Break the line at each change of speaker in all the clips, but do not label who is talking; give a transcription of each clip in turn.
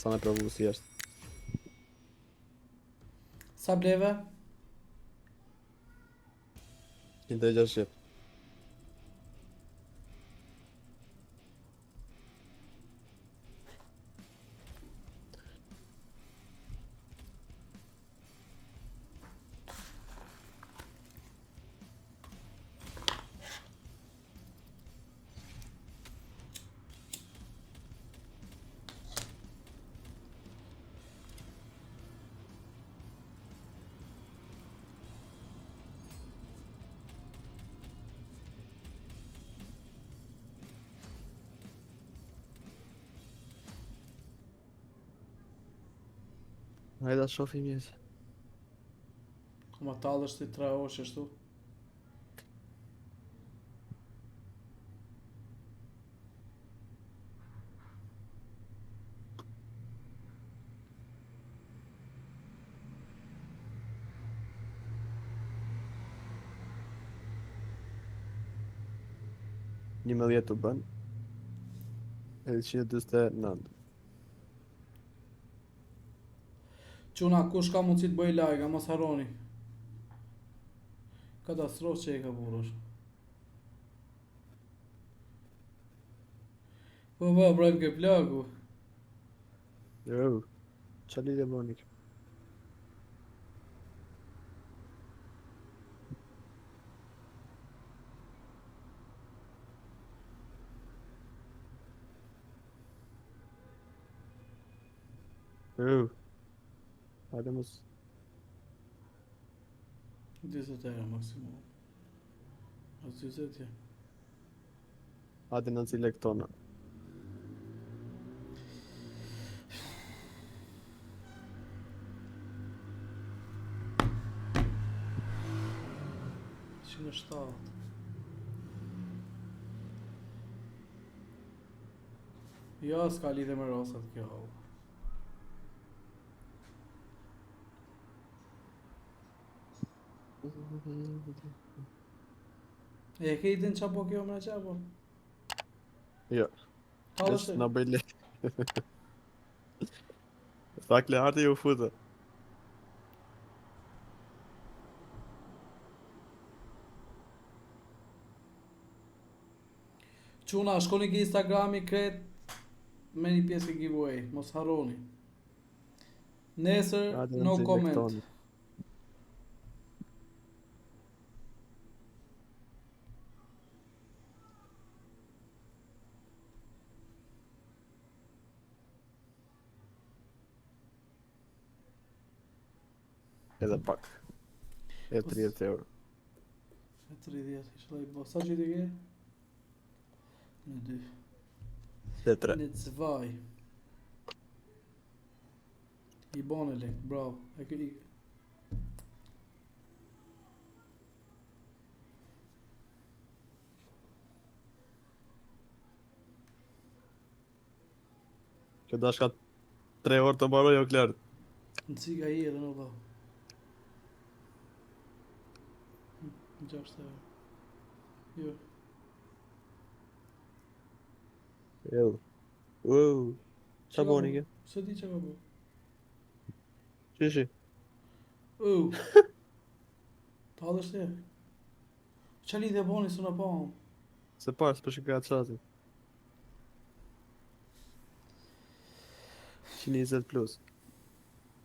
Sa me provu si është.
Sa bleve?
160. Hajde shofi mirë.
Kuma talësh ti 3 orë ashtu.
Një me 10 të bën. Edhe 149.
Quna, kush ka mundësi të bëj like, mos harroni. Katastrofë që e ka burrësh. Po bram ke plagu.
Jo. Qa lidhje bëni? Jo. Hajde mos.
20 euro maksimum. A 20 ja.
Hajde në cilë këtona.
Që në 7. Jo, s'ka lidhe me rosat kjo. E ke idin qa po kjo me qa po?
Jo.
Talësh
Është na bëj le. Fakle harti ju futa.
Quna, shkoni ke Instagrami kret me një pjesë e giveaway, mos harroni. Nesër,
Hajde në
no
cilë
comment.
këtona. Edhe pak. E 30 euro.
E 30, ishla i bo. Sa që ti ke? Në 2.
Dhe 3.
Në 2. I bane lek, bravo. E ke i...
Që dashka 3 orë të mbaroj o klarë.
Në cika i edhe në vau. 6 euro. Jo.
Edhe. Wow. Qa boni ke?
Se di që ka bo.
Qishi?
Talësh ti? Qa lidhje boni së në pahëm?
Se parë, s'po shikoj atë qatin. 120 plus.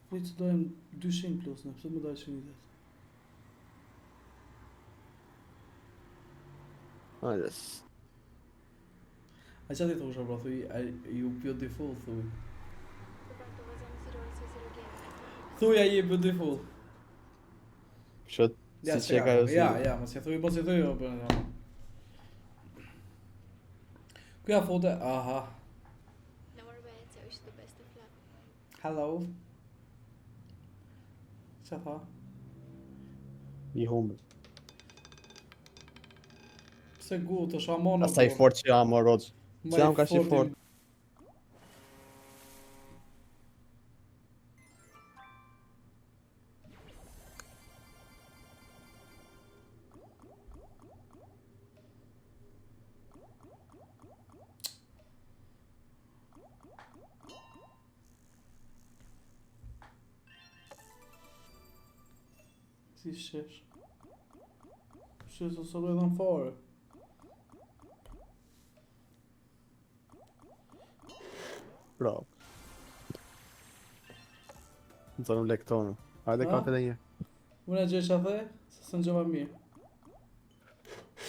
Po i të dojmë 200 plus në, pëse më daj 120?
Hajdes.
A qa ti thosha bro, thuj, you beautiful, thuj. Thuj a je beautiful.
Shët, si që ka jo si.
Ja, mos i thuj, jo, për në. Kuja fote, aha. Hello. Qa tha?
I humbë.
Pse gu, të shamonë.
Asaj fort që jam o roqë. Se jam ka shi fort.
Si shesh. Shesh ose do edhe në fare.
Bravo. Në zonën lektonë. Hajde
Ha?
kafe dhe një.
Unë e gjesh a the, se së në gjëma mirë.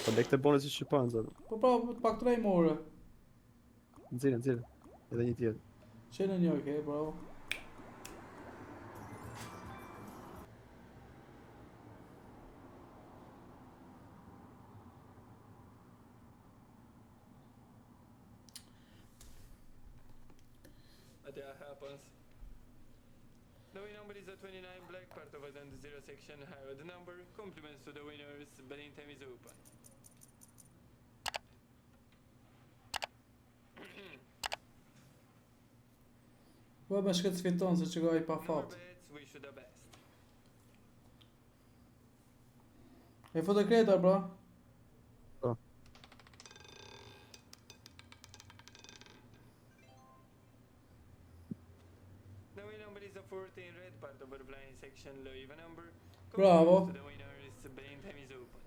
Po lekë të bonës i shqipanë, zonë.
Po pra, pak të rej more.
Nxirë. Edhe një tjetër.
Që në një, okej, bravo.
That happens. The winning number is a 29 black part of the 0 section higher. The number compliments to the winners, betting time is open.
Po me shket sfiton se që ka i pa
Number
fat.
bets, wish you the best.
E foto kreta, bra.
Po.
The winning number is a 14 red part of the blind section low even number.
Bravo.
Compliments to the winners, betting time is open.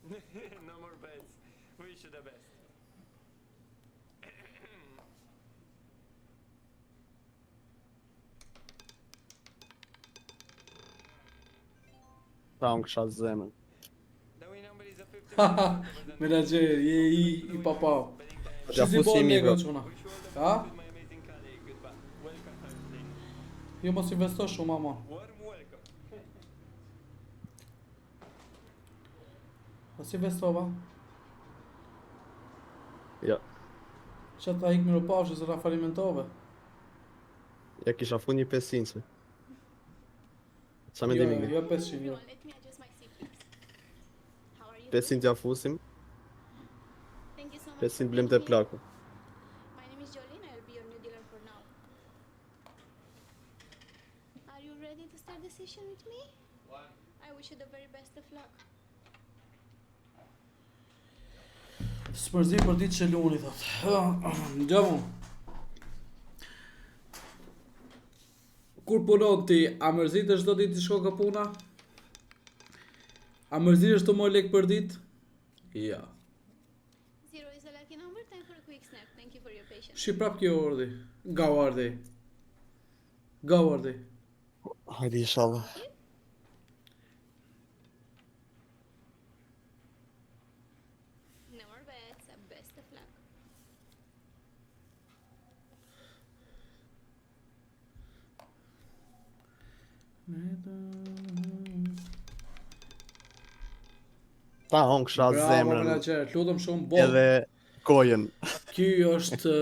No more bets. Wish you the best.
Ta unë kësha zemën.
The winning number is a 15
Haha,
part of the
menaxher, je i papau.
betting time.
Ja
Që si
fusi
bën
mi,
Lego
bro.
çuna.
Wish you all the
Ha?
best with my amazing colleague. Goodbye. Welcome home.
Jo mos investo shumë, ama.
Warm welcome.
Po si investova?
Ja.
Që ta hik miro pafshë se ta falimentove.
Ja kisha fu një 500 se. Qa me
Jo,
ndimi?
jo 500, jo.
Let me adjust my seat, please. How are you?
500 ja fusim,
Thank you so much.
500
for
blem
being
të
here.
plaku.
My name is Jolene. I'll be your new dealer for now. Are you ready to start the session with me? I wish you the very best of luck.
S'përzi për ditë që luni, thot. Gjamo. Kur punon ti, a mërzitesh çdo ditë të shko ka puna? A mërzitesh të mor lek për ditë? Ja.
Zero is a lucky number. Time for a quick snap. Thank you for your patience.
Shi prap kjo ordi. Gavardi. Gavardi.
Hajde inshallah.
No more bets. Best of luck.
Ta unë kësha
Bravo,
zemrën.
menaxher, lutem shumë bo.
Edhe kojen.
Ky është